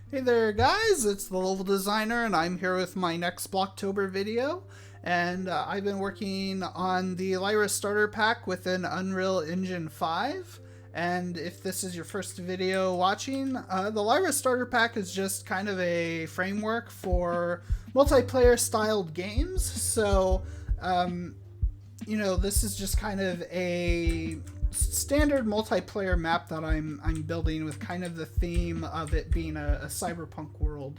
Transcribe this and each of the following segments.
Hey there guys, it's the Level Designer and I'm here with my next Blocktober video, and I've been working on the Lyra Starter Pack within Unreal Engine 5. And if this is your first video watching, the Lyra Starter Pack is just kind of a framework for multiplayer styled games. So this is just kind of a standard multiplayer map that I'm building with kind of the theme of it being a cyberpunk world.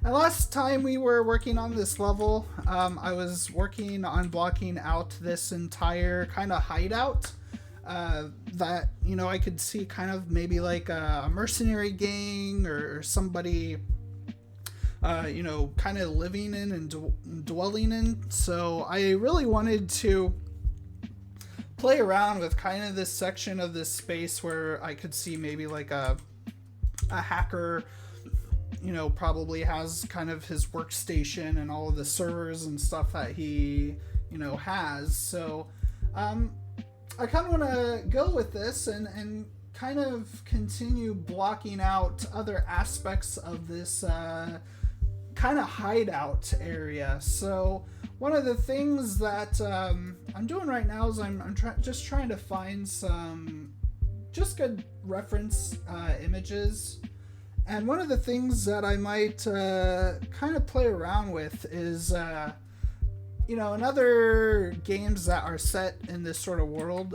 And last time we were working on this level, I was working on blocking out this entire kind of hideout that I could see kind of maybe like a mercenary gang or somebody kind of living in and dwelling in. So I really wanted to play around with kind of this section of this space where I could see maybe like a hacker, probably has kind of his workstation and all of the servers and stuff that he, has. So I kind of want to go with this and kind of continue blocking out other aspects of this kind of hideout area. So one of the things that I'm doing right now is I'm just trying to find some just good reference images. And one of the things that I might kind of play around with is, in other games that are set in this sort of world,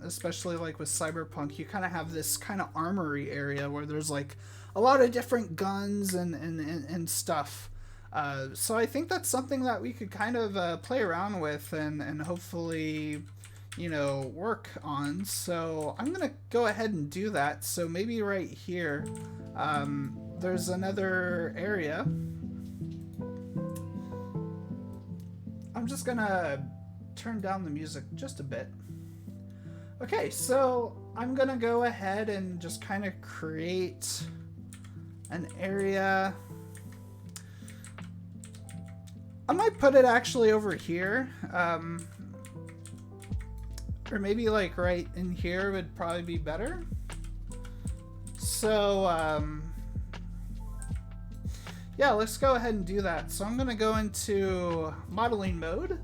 especially like with cyberpunk, you kind of have this kind of armory area where there's like a lot of different guns and stuff. So I think that's something that we could kind of play around with and hopefully, work on. So I'm going to go ahead and do that. So maybe right here, there's another area. I'm just going to turn down the music just a bit. Okay, so I'm going to go ahead and just kind of create an area. I might put it actually over here, or maybe like right in here would probably be better. So yeah, let's go ahead and do that. So I'm gonna go into modeling mode,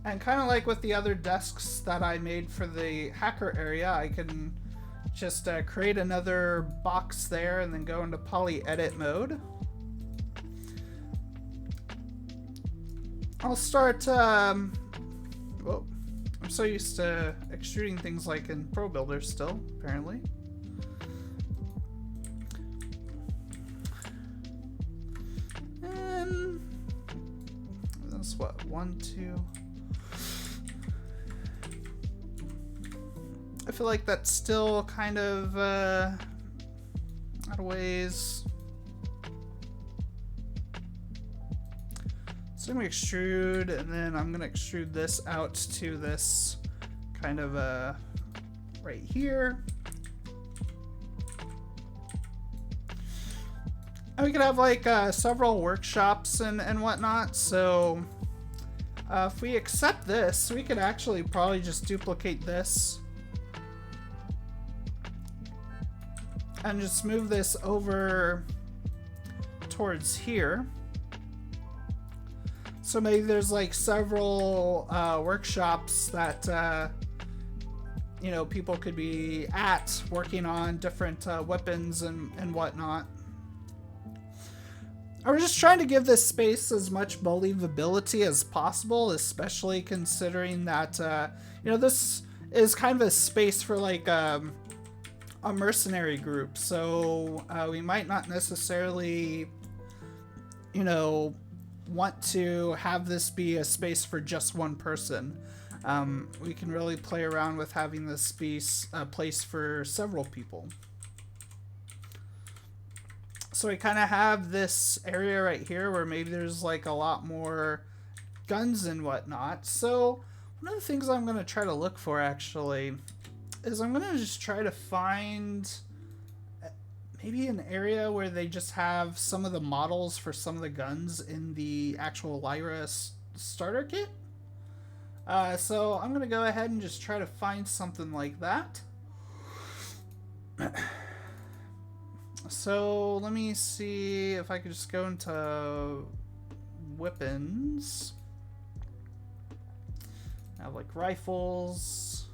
and kind of like with the other desks that I made for the hacker area, I can just create another box there and then go into poly edit mode. I'll start, I'm so used to extruding things like in Pro Builder still, apparently. And that's what, 1, 2. I feel like that's still kind of out of ways. So I'm going to extrude, and then I'm going to extrude this out to this kind of right here. And we could have like several workshops and whatnot. So if we accept this, we could actually probably just duplicate this and just move this over towards here. So maybe there's like several workshops that people could be at working on different weapons and whatnot. I'm just trying to give this space as much believability as possible, especially considering that this is kind of a space for like a mercenary group. So we might not necessarily want to have this be a space for just one person. We can really play around with having this be a place for several people. So we kind of have this area right here where maybe there's like a lot more guns and whatnot. So one of the things I'm going to try to look for actually is I'm going to just try to find maybe an area where they just have some of the models for some of the guns in the actual Lyra starter kit. So I'm going to go ahead and just try to find something like that. So let me see if I could just go into weapons. I have like rifles.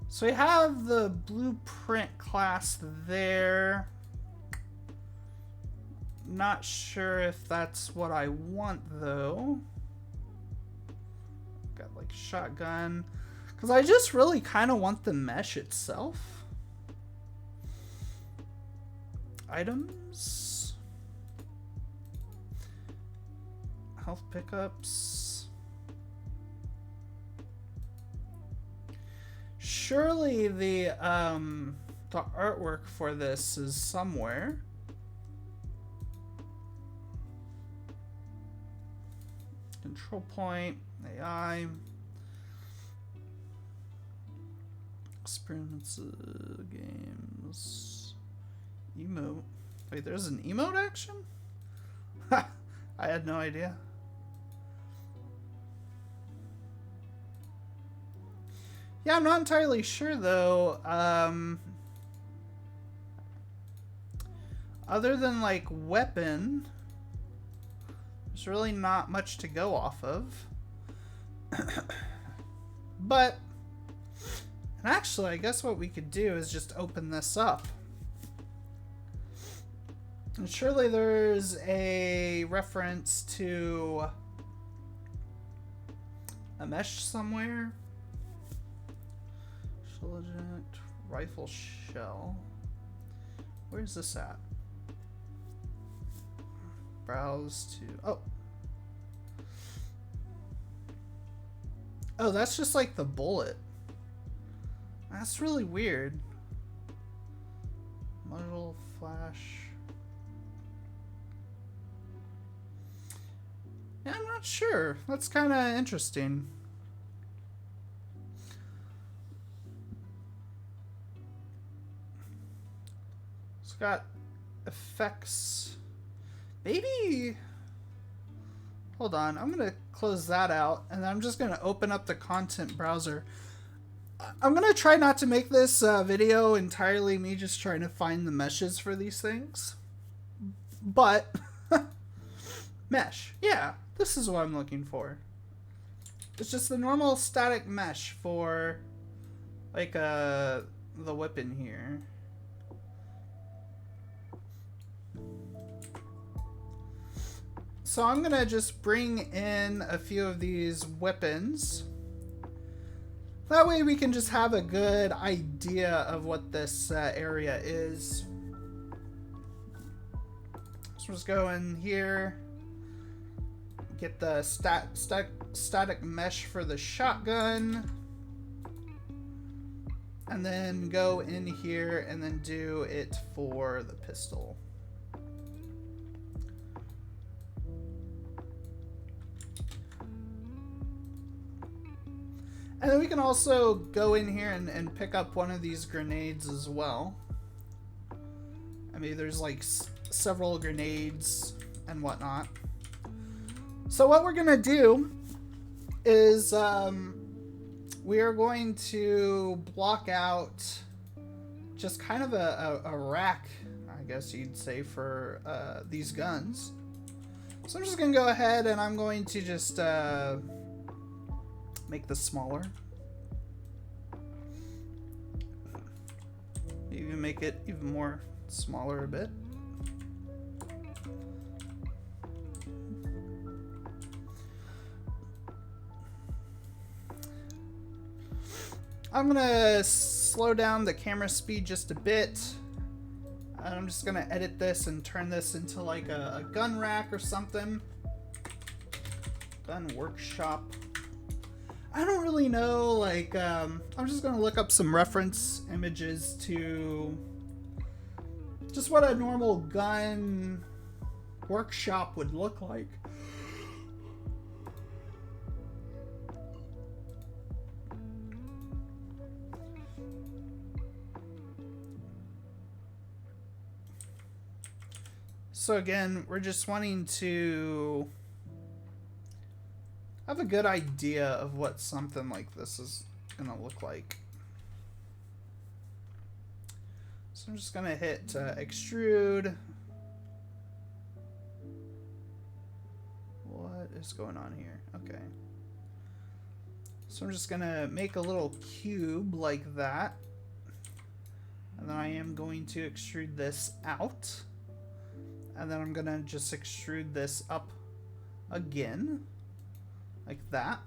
So we have the blueprint class there. Not sure if that's what I want though. Got like shotgun. Because I just really kind of want the mesh itself. Items. Health pickups. Surely the artwork for this is somewhere. Control point, AI. Experiments, games, emote. Wait, there's an emote action? Ha! I had no idea. Yeah, I'm not entirely sure though. Other than like weapon, there's really not much to go off of. But, and actually, I guess what we could do is just open this up. And surely there's a reference to a mesh somewhere. Intelligent rifle shell. Where's this at? Browse to... Oh. Oh, that's just like the bullet. That's really weird. Muzzle flash. Yeah, I'm not sure. That's kind of interesting. It's got effects. Maybe... Hold on, I'm going to close that out, and I'm just going to open up the content browser. I'm going to try not to make this video entirely me just trying to find the meshes for these things. But, mesh. Yeah, this is what I'm looking for. It's just the normal static mesh for, like, the weapon here. So I'm going to just bring in a few of these weapons. That way we can just have a good idea of what this area is. So just go in here. Get the static mesh for the shotgun. And then go in here and then do it for the pistol. And then we can also go in here and pick up one of these grenades as well. I mean, there's like several grenades and whatnot. So what we're gonna do is we are going to block out just kind of a rack, I guess you'd say, for these guns. So I'm just gonna go ahead and I'm going to just make this smaller. Even make it even more smaller a bit. I'm gonna slow down the camera speed just a bit. And I'm just gonna edit this and turn this into like a gun rack or something. Gun workshop. I don't really know, like, I'm just gonna look up some reference images to just what a normal gun workshop would look like. So again, we're just wanting to have a good idea of what something like this is gonna look like. So I'm just gonna hit extrude. What is going on here? Okay. So I'm just gonna make a little cube like that. And then I am going to extrude this out. And then I'm gonna just extrude this up again. Like that.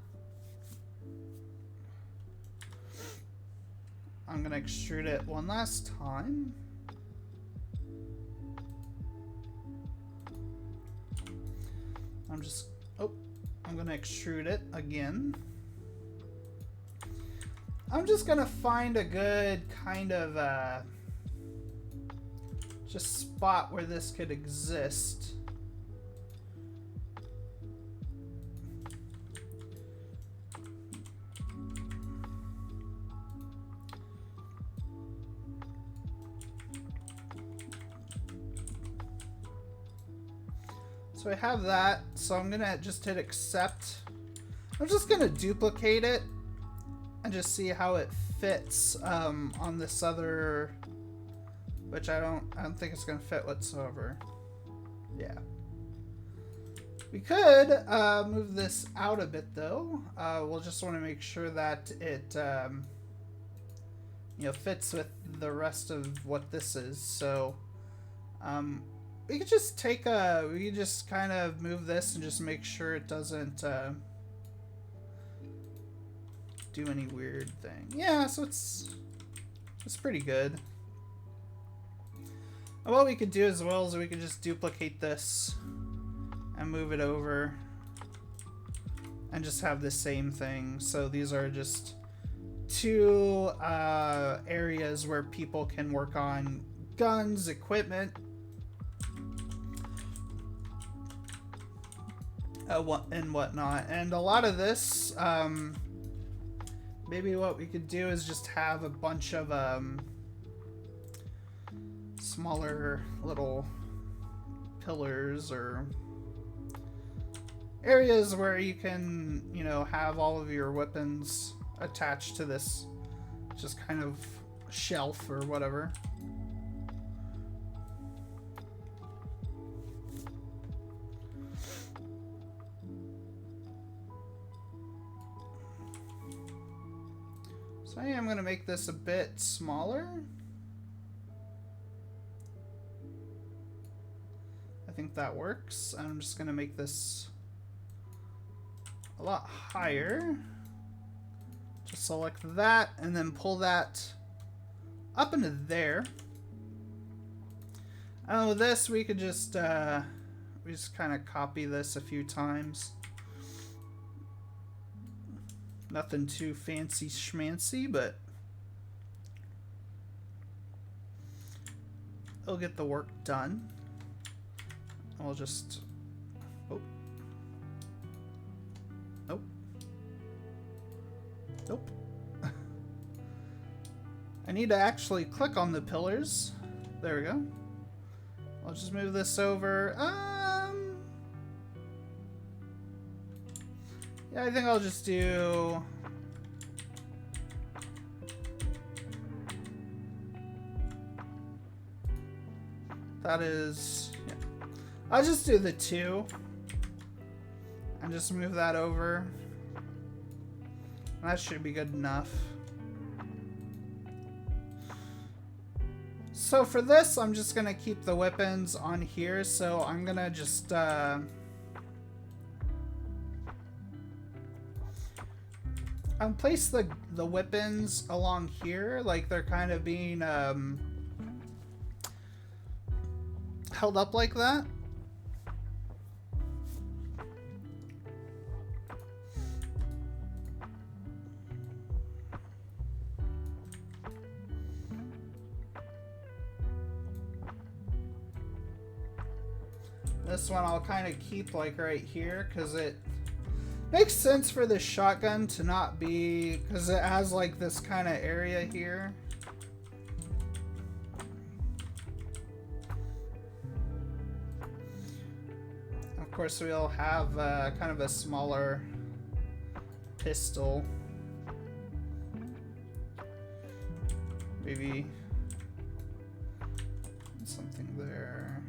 I'm gonna extrude it one last time. I'm gonna extrude it again. I'm just gonna find a good kind of just spot where this could exist. So I have that, so I'm gonna just hit accept. I'm just gonna duplicate it and just see how it fits on this other, which I don't think it's gonna fit whatsoever. Yeah. We could move this out a bit though. We'll just want to make sure that it you know, fits with the rest of what this is. So we could just take we could just kind of move this and just make sure it doesn't do any weird thing. Yeah, so it's pretty good. And what we could do as well is we could just duplicate this and move it over and just have the same thing. So these are just two areas where people can work on guns, equipment, and whatnot. And a lot of this, maybe what we could do is just have a bunch of smaller little pillars or areas where you can, you know, have all of your weapons attached to this just kind of shelf or whatever. So I am going to make this a bit smaller. I think that works. I'm just going to make this a lot higher. Just select that and then pull that up into there. And with this, we could just kind of copy this a few times. Nothing too fancy schmancy, but it'll get the work done. I'll just, oh, nope, nope. I need to actually click on the pillars. There we go. I'll just move this over. Yeah, I think I'll just do that is, yeah. I'll just do the 2 and just move that over. That should be good enough. So for this, I'm just gonna keep the weapons on here. So I'm gonna just place the weapons along here, like they're kind of being held up like that. This one I'll kind of keep like right here because it makes sense for this shotgun to not be, because it has like this kind of area here. Of course, we'll have kind of a smaller pistol. Maybe something there.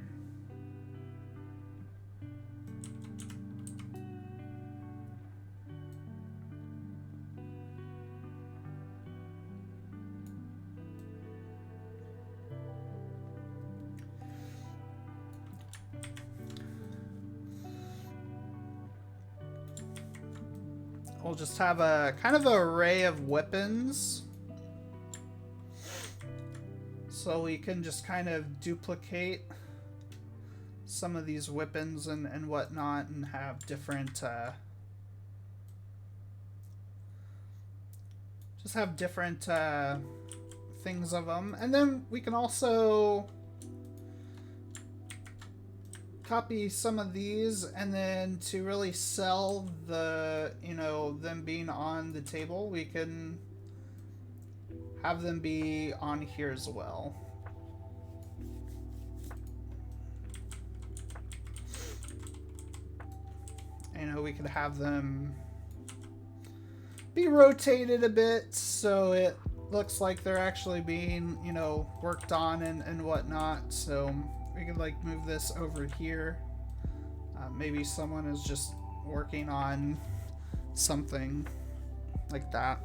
We'll just have a kind of an array of weapons. So we can just kind of duplicate some of these weapons and whatnot and have different, just have different things of them. And then we can also copy some of these, and then to really sell the, you know, them being on the table, we can have them be on here as well. You know, we could have them be rotated a bit so it looks like they're actually being, you know, worked on and whatnot. So we could like move this over here. Maybe someone is just working on something like that.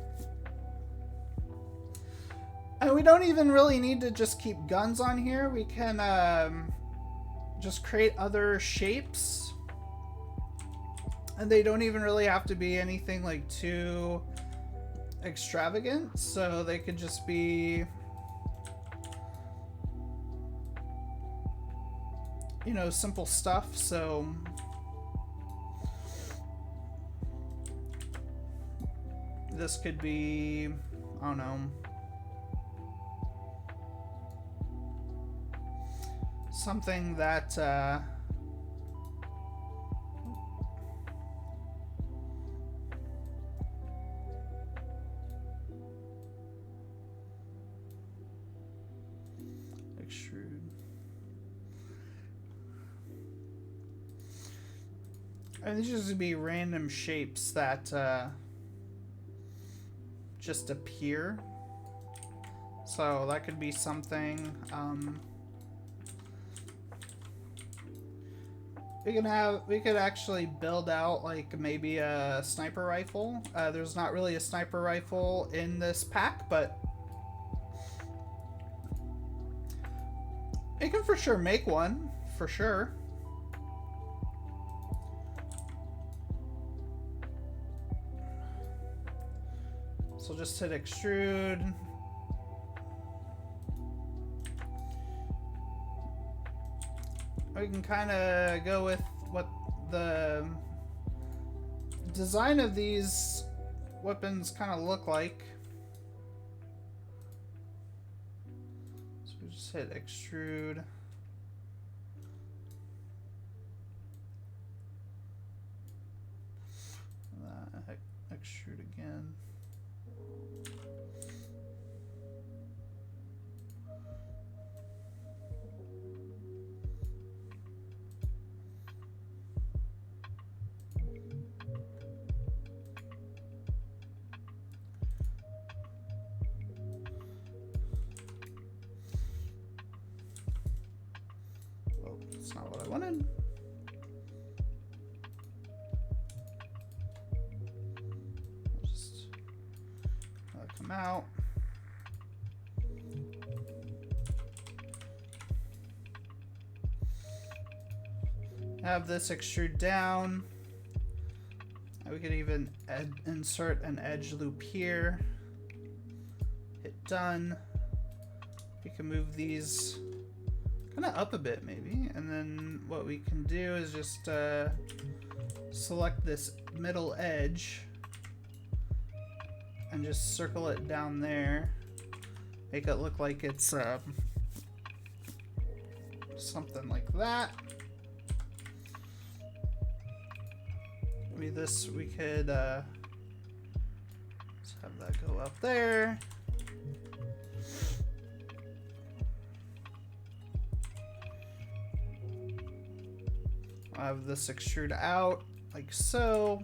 And we don't even really need to just keep guns on here. We can just create other shapes. And they don't even really have to be anything like too extravagant. So they could just be, you know, simple stuff. So this could be, I don't know, something that extrude. And these just be random shapes that just appear. So that could be something. We could actually build out like maybe a sniper rifle. There's not really a sniper rifle in this pack, but you can for sure make one, for sure. So just hit extrude. We can kind of go with what the design of these weapons kind of look like. So we just hit extrude. Extrude again. That's not what I wanted. I'll just come out. Have this extrude down. We could even insert an edge loop here. Hit done. We can move these kind of up a bit maybe, and then what we can do is just select this middle edge and just circle it down there, make it look like it's something like that. Maybe this, we could let's have that go up there. I have this extrude out like so.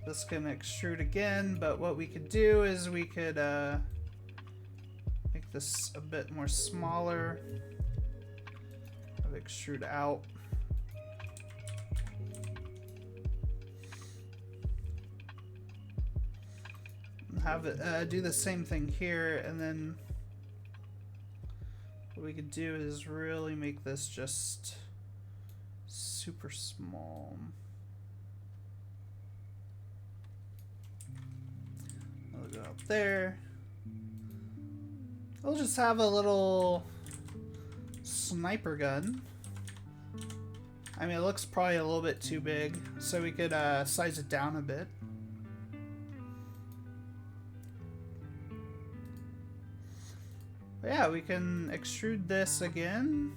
This can extrude again, but what we could do is we could this a bit more smaller. Have it extrude out. Have it do the same thing here, and then what we could do is really make this just super small. I'll go up there. We'll just have a little sniper gun. I mean, it looks probably a little bit too big, so we could size it down a bit. But yeah, we can extrude this again.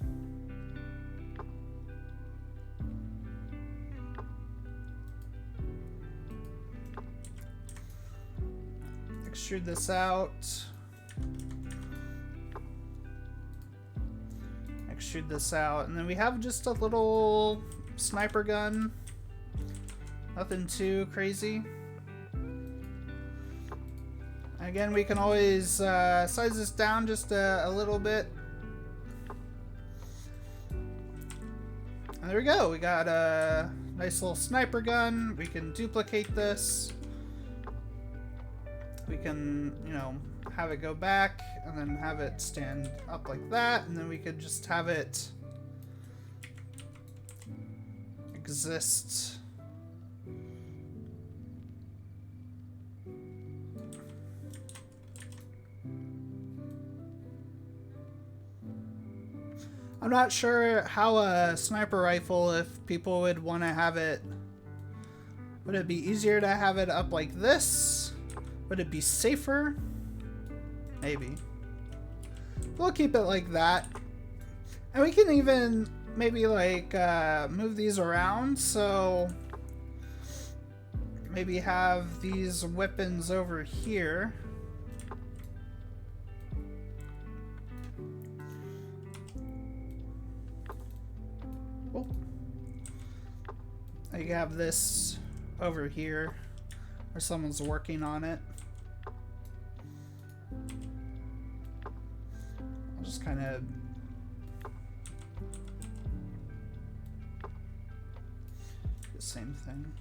Extrude this out. Extrude this out. And then we have just a little sniper gun. Nothing too crazy. Again, we can always size this down just a little bit. And there we go. We got a nice little sniper gun. We can duplicate this. We can, you know, have it go back and then have it stand up like that. And then we could just have it exist. I'm not sure how a sniper rifle, if people would want to have it, would it be easier to have it up like this? Would it be safer? Maybe. We'll keep it like that. And we can even maybe like move these around, so maybe have these weapons over here. I have this over here, or someone's working on it. I'll just kind of the same thing.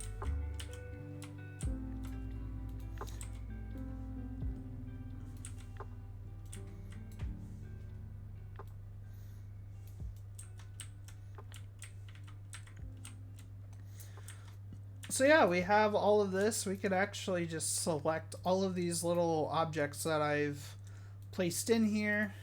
So yeah, we have all of this. We could actually just select all of these little objects that I've placed in here.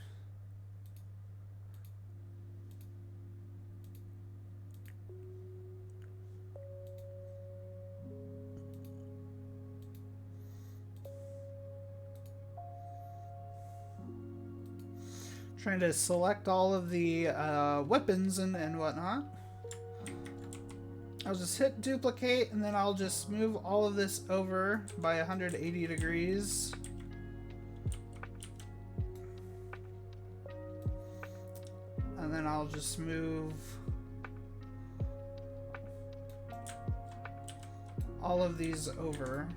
Trying to select all of the weapons and whatnot. I'll just hit duplicate, and then I'll just move all of this over by 180 degrees. And then I'll just move all of these over.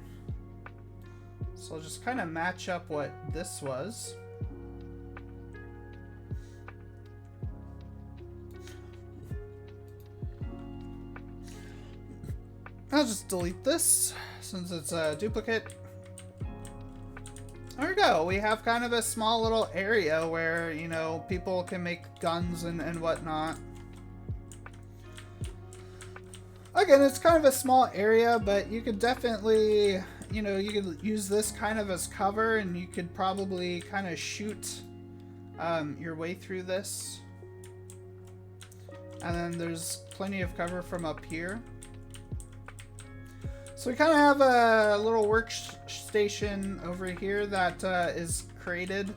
So I'll just kind of match up what this was. I'll just delete this since it's a duplicate. There we go. We have kind of a small little area where, you know, people can make guns and whatnot. Again, it's kind of a small area, but you could definitely, you know, you could use this kind of as cover, and you could probably kind of shoot your way through this. And then there's plenty of cover from up here. So we kind of have a little workstation over here that is created.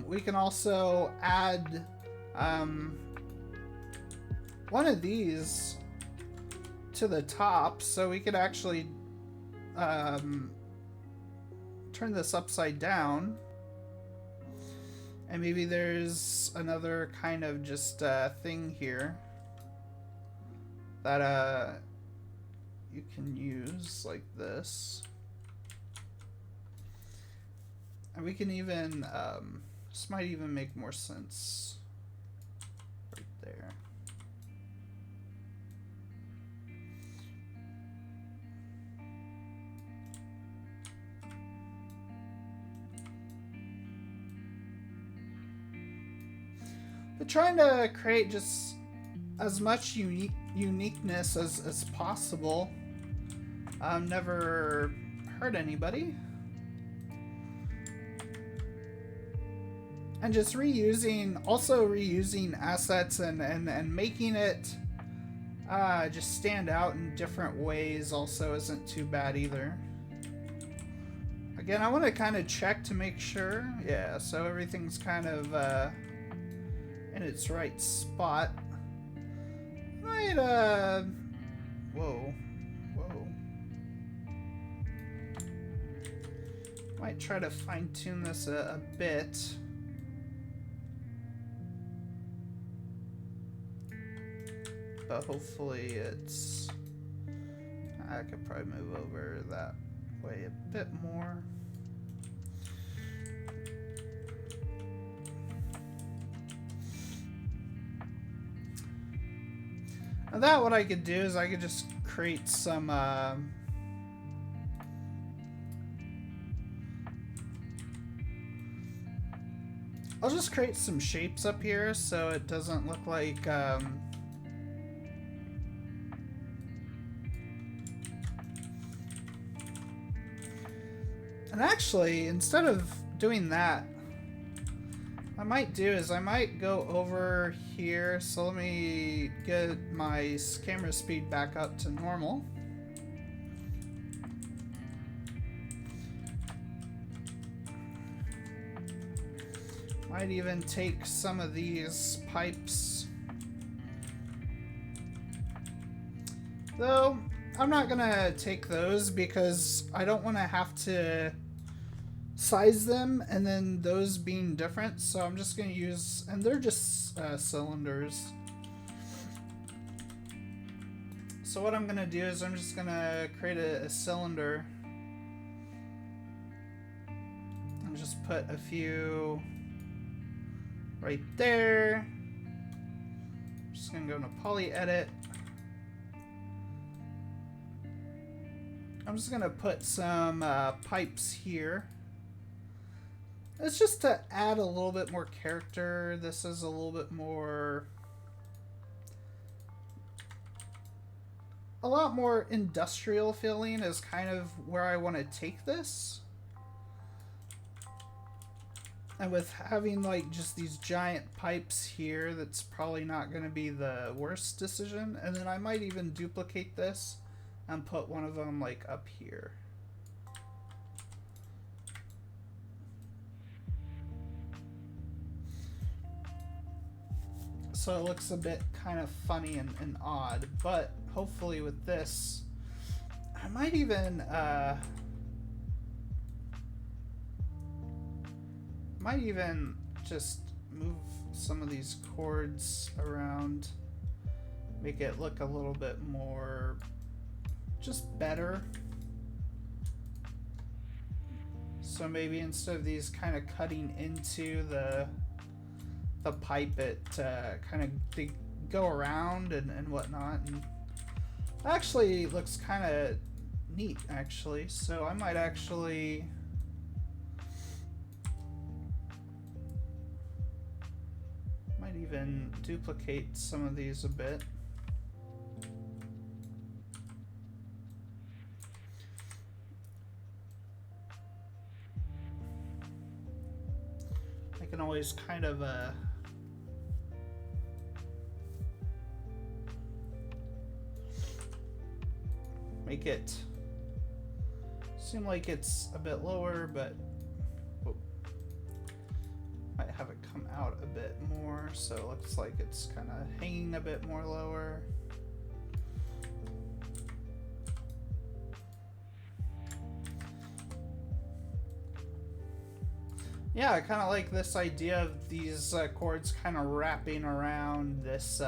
We can also add one of these to the top, so we could actually turn this upside down. And maybe there's another kind of just thing here that you can use like this. And we can even This might even make more sense right there. But trying to create just as much uniqueness as possible. Never hurt anybody. And just reusing assets and making it just stand out in different ways also isn't too bad either. Again, I want to kind of check to make sure. Yeah, so everything's kind of in its right spot. Might, whoa. Might try to fine-tune this a bit. But hopefully it's... I could probably move over that way a bit more. Now that what I could do is I could just create some I'll just create some shapes up here so it doesn't look like and actually, instead of doing that, what I might do is I might go over here. So let me get my camera speed back up to normal. Might even take some of these pipes. Though, I'm not gonna take those because I don't want to have to size them and then those being different. So I'm just gonna use, and they're just cylinders. So what I'm gonna do is I'm just gonna create a cylinder and just put a few right there. Just gonna go into poly edit. I'm just gonna put some pipes here. It's just to add a little bit more character. This is a little bit more, a lot more industrial feeling is kind of where I want to take this. And with having like just these giant pipes here, that's probably not going to be the worst decision. And then I might even duplicate this and put one of them like up here. So it looks a bit kind of funny and odd, but hopefully with this, I might even just move some of these chords around, make it look a little bit more just better. So maybe instead of these kind of cutting into the pipe, it kind of, they go around and whatnot, and actually looks kind of neat actually. So I might actually even duplicate some of these a bit. I can always kind of make it seem like it's a bit lower, but might have it come out a bit more, so it looks like it's kind of hanging a bit more lower. Yeah, I kind of like this idea of these chords kind of wrapping around this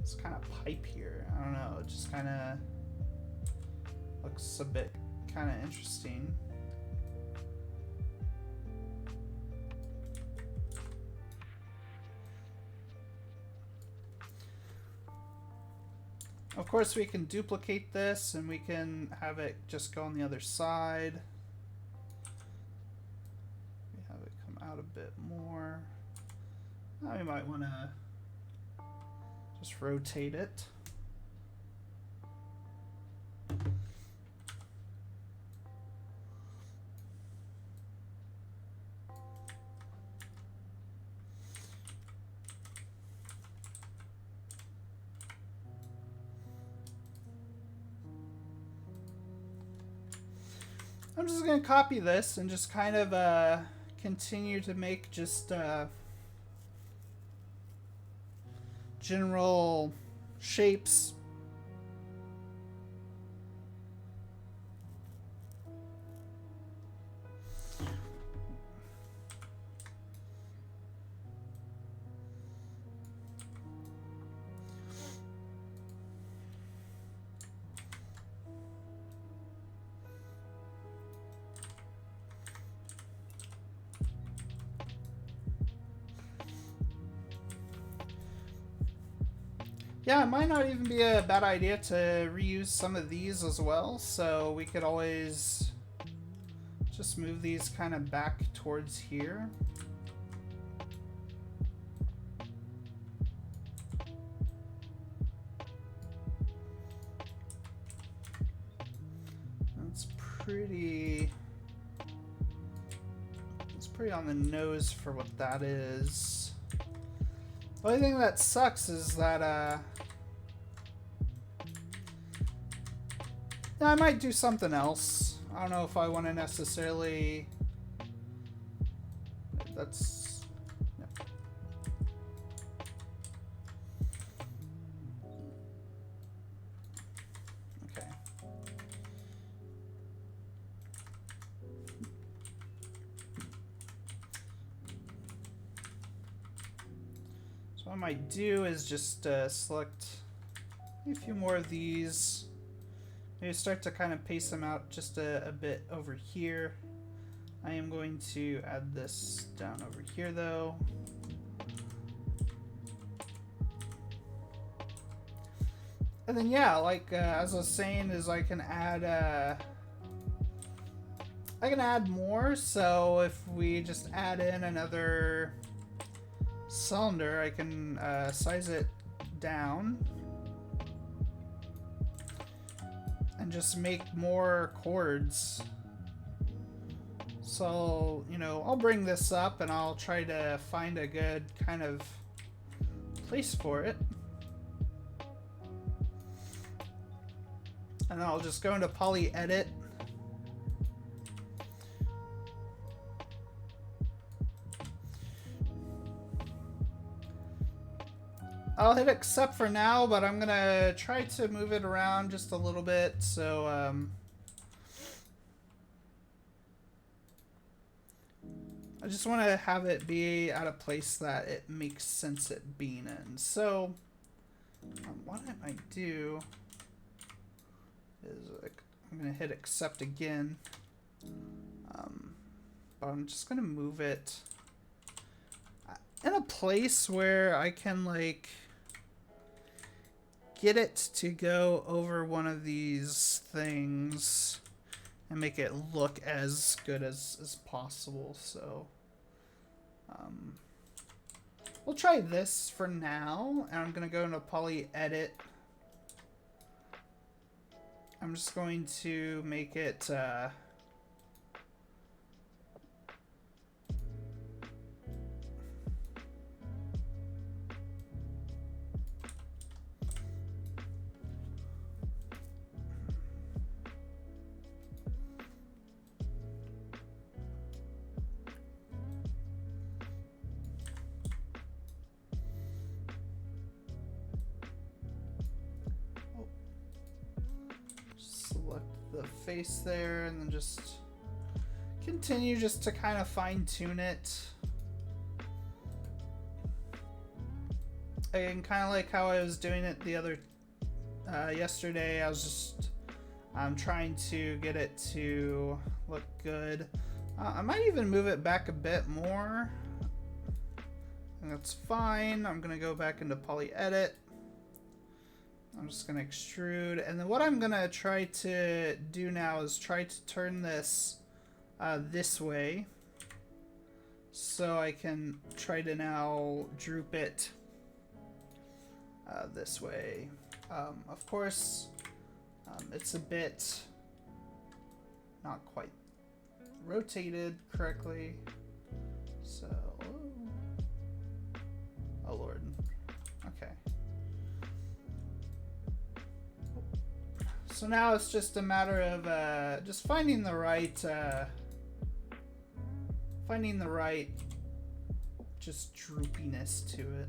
this kind of pipe here. I don't know, it just kind of looks a bit kind of interesting. Of course, we can duplicate this and we can have it just go on the other side. We have it come out a bit more. Now we might want to just rotate it. I'm just going to copy this and just kind of continue to make just general shapes. Yeah, it might not even be a bad idea to reuse some of these as well, so we could always just move these kind of back towards here. That's pretty... It's pretty on the nose for what that is. The only thing that sucks is that, I might do something else. I don't know if I want to necessarily... That's... No. Okay. So what I might do is just select a few more of these. Maybe start to kind of pace them out just a bit over here. I am going to add this down over here though. And then yeah, like as I was saying, is I can add more. So if we just add in another cylinder, I can size it down and just make more chords. So, you know, I'll bring this up and I'll try to find a good kind of place for it. And then I'll just go into poly edit. I'll hit accept for now, but I'm gonna try to move it around just a little bit. So, I just want to have it be at a place that it makes sense it being in. So, what I might do is I'm gonna hit accept again, but I'm just gonna move it in a place where I can like get it to go over one of these things and make it look as good as possible. So we'll try this for now, and I'm gonna go into poly edit. I'm just going to make it face there, and then just continue just to kind of fine tune it. Again, kind of like how I was doing it the other yesterday. I was just trying to get it to look good. I might even move it back a bit more, and that's fine. I'm gonna go back into poly edit, I'm just going to extrude. And then what I'm going to try to do now is try to turn this this way. So I can try to now droop it this way. Of course, it's a bit not quite rotated correctly. So, oh Lord. Okay. So now it's just a matter of just finding the right just droopiness to it.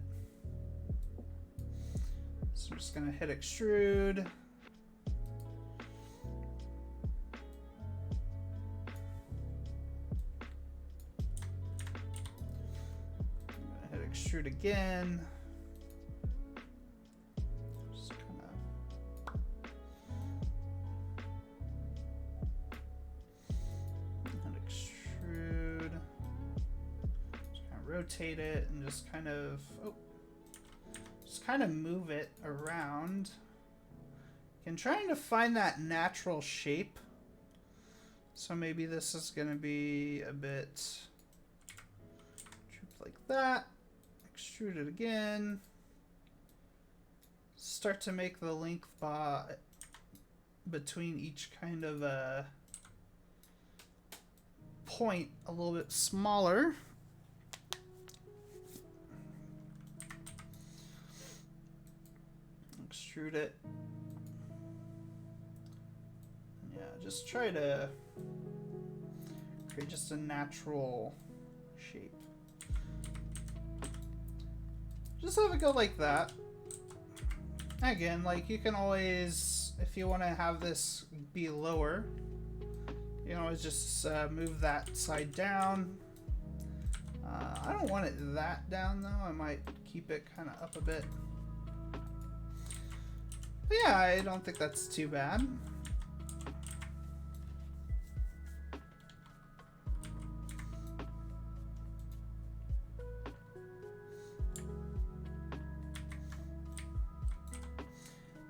So I'm just gonna hit extrude. I'm gonna hit extrude again. Just kind of hit extrude. Just kind of rotate it and just kind of move it around. And trying to find that natural shape. So maybe this is going to be a bit like that. Extrude it again. Start to make the length between each kind of point a little bit smaller. Extrude it. Yeah, just try to create just a natural shape. Just have it go like that. Again, like you can always, if you want to have this be lower, you can always just move that side down. I don't want it that down though. I might keep it kind of up a bit. But yeah, I don't think that's too bad.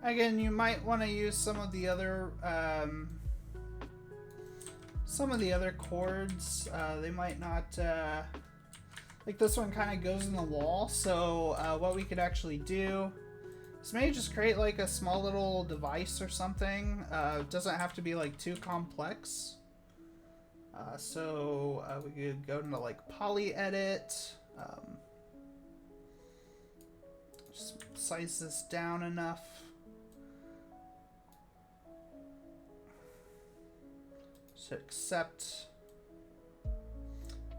Again, you might want to use some of the other chords. They might not like this one kind of goes in the wall. So what we could actually do. So maybe just create like a small little device or something. It doesn't have to be like too complex. So we could go into like poly edit. Just size this down enough. So accept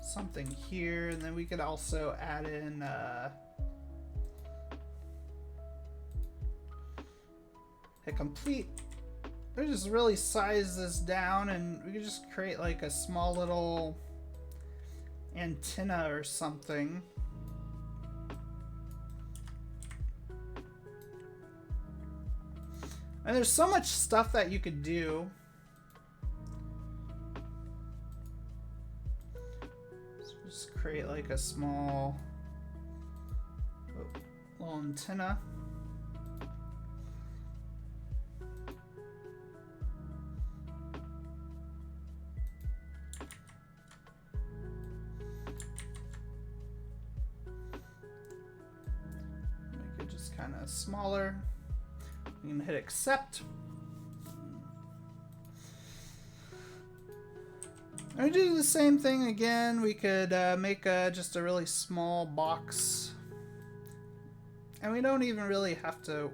something here, and then we could also add in hit complete. We just really size this down, and we could just create like a small little antenna or something. And there's so much stuff that you could do. So just create like a small little antenna. Kind of smaller. You can hit accept. And we do the same thing again. We could make just a really small box, and we don't even really have to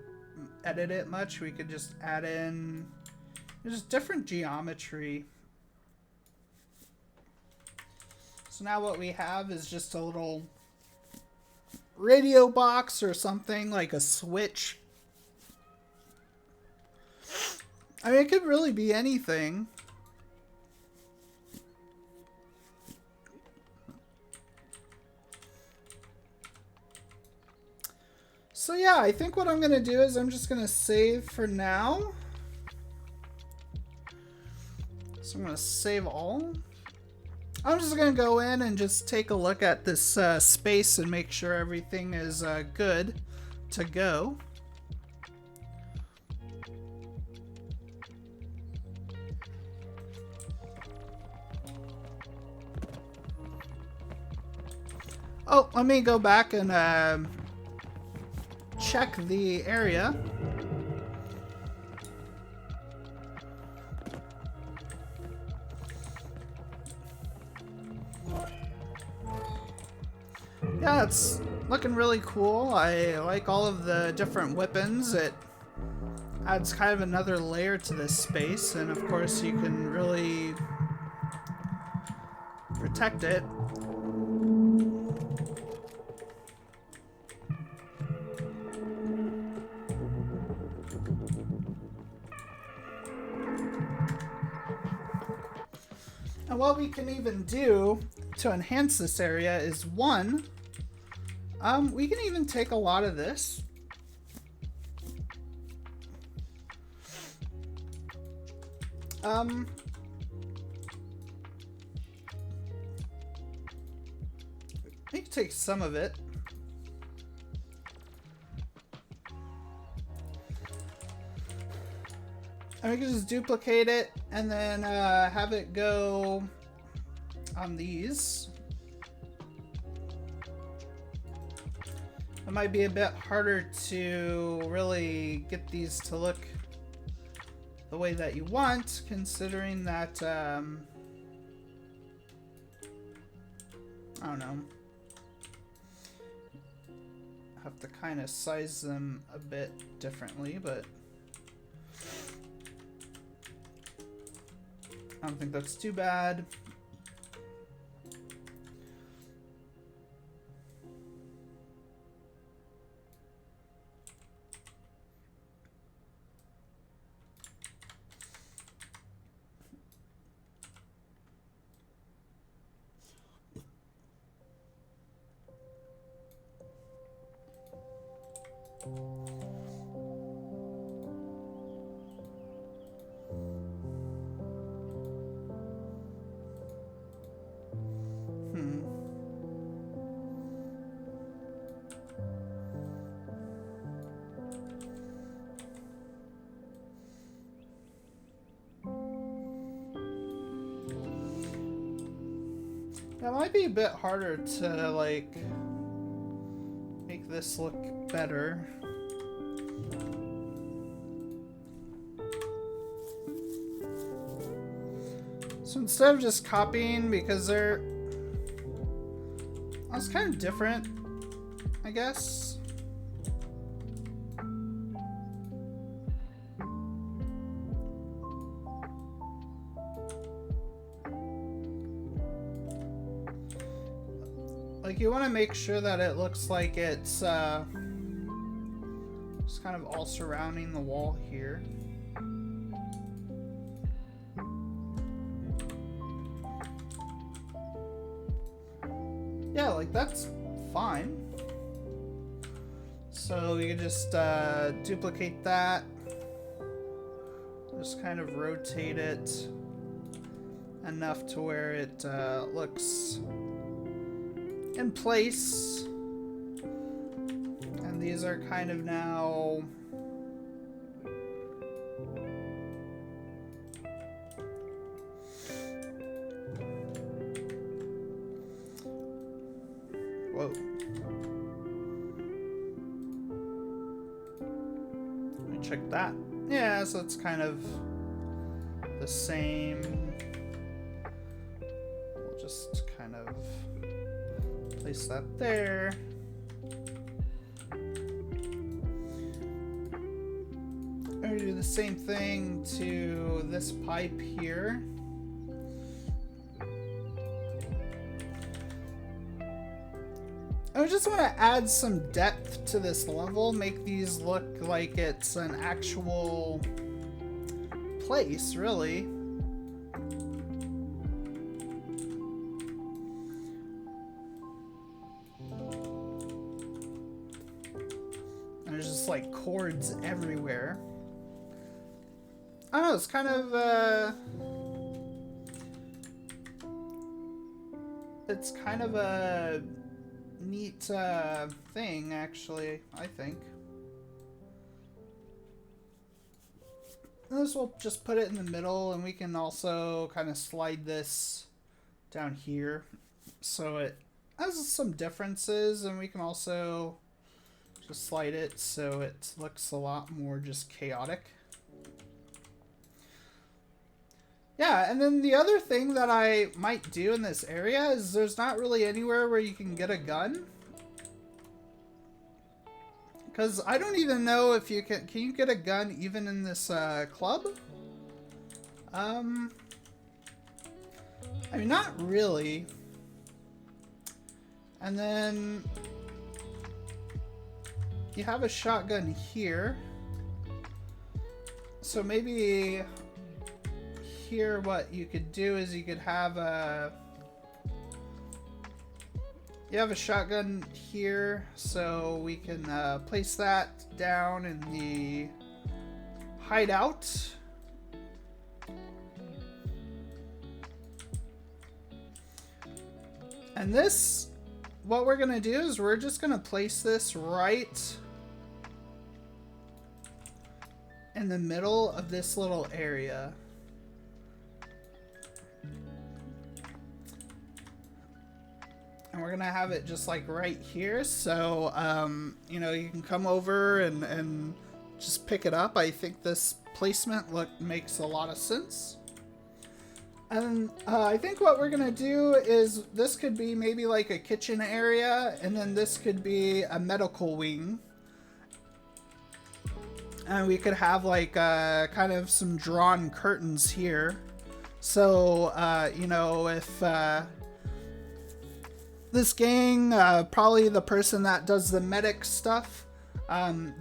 edit it much. We could just add in just different geometry. So now what we have is just a little radio box or something, like a switch. I mean, it could really be anything. So yeah, I think what I'm gonna do is I'm just gonna save for now. So I'm gonna save all. I'm just going to go in and just take a look at this space and make sure everything is good to go. Oh, let me go back and check the area. Yeah, it's looking really cool. I like all of the different weapons. It adds kind of another layer to this space, and of course you can really protect it. And what we can even do to enhance this area is one, we can even take a lot of this. We can take some of it. And we can just duplicate it and then have it go on these. It might be a bit harder to really get these to look the way that you want, considering that, I don't know. Have to kind of size them a bit differently, but I don't think that's too bad. That might be a bit harder to, like, make this look better. So instead of just copying, because they're... That's kind of different, I guess. Like, you want to make sure that it looks like it's just kind of all surrounding the wall here. Yeah, like, that's fine. So you can just duplicate that. Just kind of rotate it enough to where it looks in place. And these are kind of now whoa. Let me check that. Yeah, so it's kind of the same. We'll just kind of place that there. I'm going to do the same thing to this pipe here. I just want to add some depth to this level, make these look like it's an actual place, really. There's just like cords everywhere. I don't know, it's kind of a neat thing, actually, I think. And this will just put it in the middle, and we can also kind of slide this down here so it has some differences, and we can also just slide it so it looks a lot more just chaotic. Yeah, and then the other thing that I might do in this area is there's not really anywhere where you can get a gun. Because I don't even know if you can you get a gun even in this club? I mean, not really. And then you have a shotgun here. So maybe here what you could do is you could have a... You have a shotgun here, so we can place that down in the hideout. And this, what we're gonna do is we're just gonna place this right in the middle of this little area. And we're gonna have it just like right here, so you know, you can come over and just pick it up. I think this placement makes a lot of sense. And I think what we're gonna do is this could be maybe like a kitchen area, and then this could be a medical wing. And we could have like kind of some drawn curtains here. So, you know, if this gang, probably the person that does the medic stuff,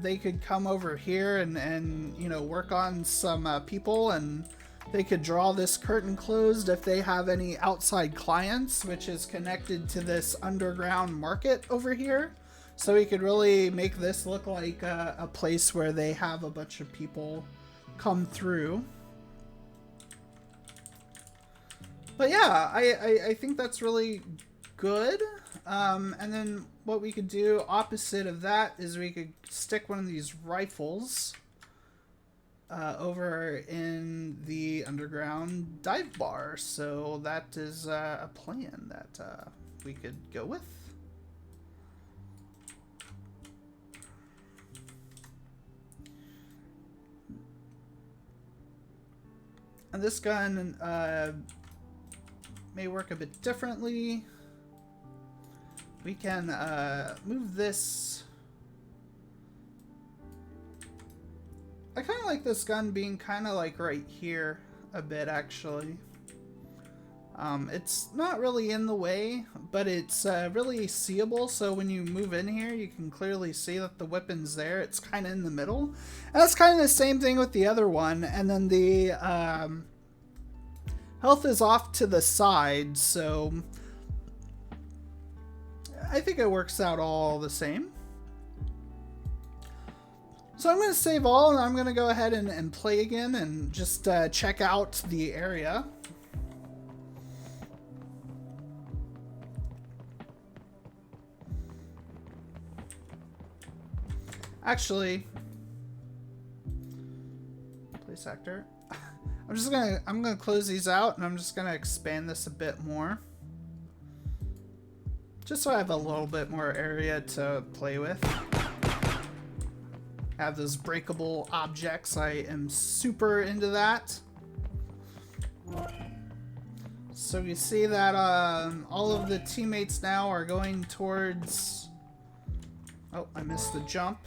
they could come over here and you know, work on some people, and they could draw this curtain closed if they have any outside clients, which is connected to this underground market over here. So we could really make this look like a place where they have a bunch of people come through. But yeah, I think that's really good. And then what we could do opposite of that is we could stick one of these rifles over in the underground dive bar. So that is a plan that we could go with. And this gun may work a bit differently. We can move this. I kind of like this gun being kind of like right here a bit, actually. It's not really in the way, but it's really seeable, so when you move in here, you can clearly see that the weapon's there. It's kind of in the middle. And that's kind of the same thing with the other one. And then the health is off to the side, so I think it works out all the same. So I'm going to save all, and I'm going to go ahead and play again and just check out the area. Actually, place actor. I'm gonna close these out, and I'm just gonna expand this a bit more, just so I have a little bit more area to play with. Have those breakable objects. I am super into that. So you see that all of the teammates now are going towards... Oh, I missed the jump.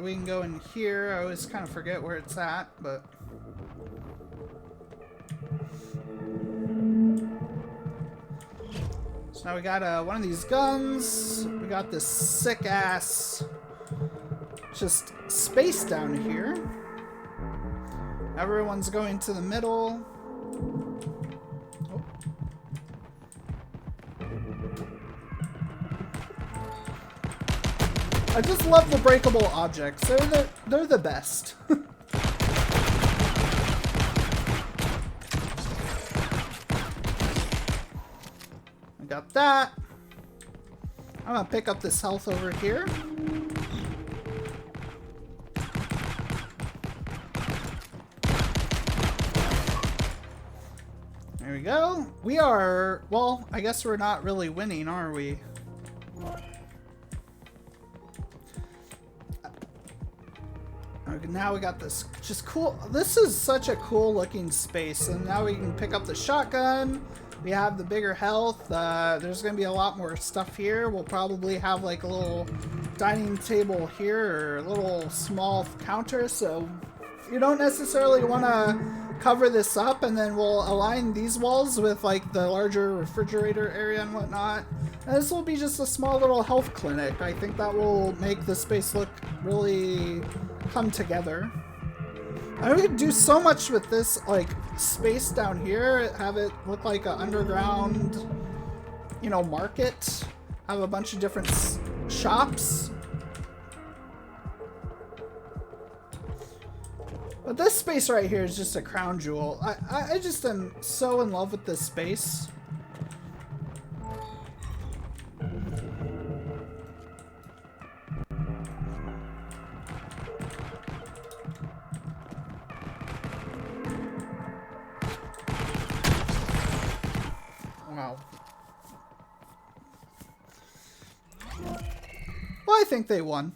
We can go in here. I always kind of forget where it's at, but... So now we got one of these guns. We got this sick-ass just space down here. Everyone's going to the middle. Oh. I just love the breakable objects. They're the best. I got that. I'm gonna pick up this health over here. There we go. We are, well, I guess we're not really winning, are we? Okay, now we got this just cool. This is such a cool looking space. And now we can pick up the shotgun. We have the bigger health. There's going to be a lot more stuff here. We'll probably have like a little dining table here or a little small counter. So you don't necessarily want to cover this up, and then we'll align these walls with like the larger refrigerator area and whatnot. And this will be just a small little health clinic. I think that will make the space look really come together. I could do so much with this like space down here, have it look like an underground, you know, market, have a bunch of different shops. But this space right here is just a crown jewel. I just am so in love with this space. Wow. Well, I think they won.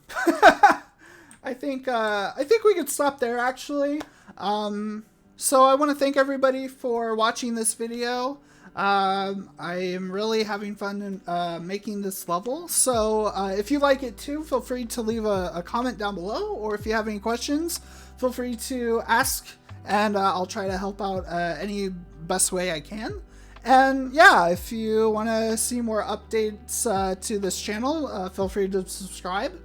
I think we could stop there actually. So I want to thank everybody for watching this video. I am really having fun in making this level. So if you like it too, feel free to leave a comment down below, or if you have any questions, feel free to ask, and I'll try to help out any best way I can. And yeah, if you want to see more updates to this channel, feel free to subscribe.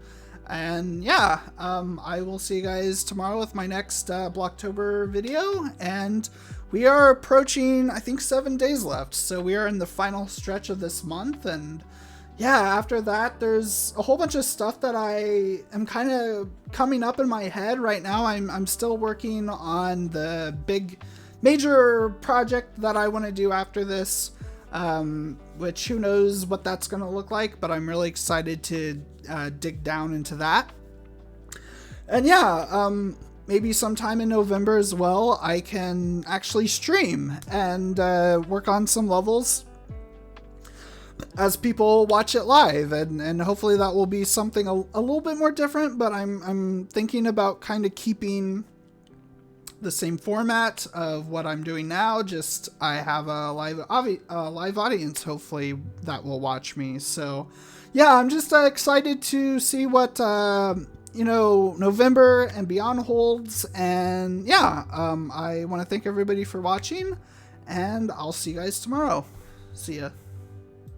And yeah, I will see you guys tomorrow with my next Blocktober video. And we are approaching, I think, 7 days left. So we are in the final stretch of this month. And yeah, after that, there's a whole bunch of stuff that I am kind of coming up in my head right now. I'm still working on the big major project that I want to do after this, which who knows what that's going to look like, but I'm really excited to dig down into that. And yeah, maybe sometime in November as well, I can actually stream and work on some levels as people watch it live, and hopefully that will be something a little bit more different, but I'm thinking about kind of keeping the same format of what I'm doing now, just I have a live audience hopefully that will watch me. So yeah, I'm just excited to see what you know, November and beyond holds. And yeah, I want to thank everybody for watching, and I'll see you guys tomorrow. See ya.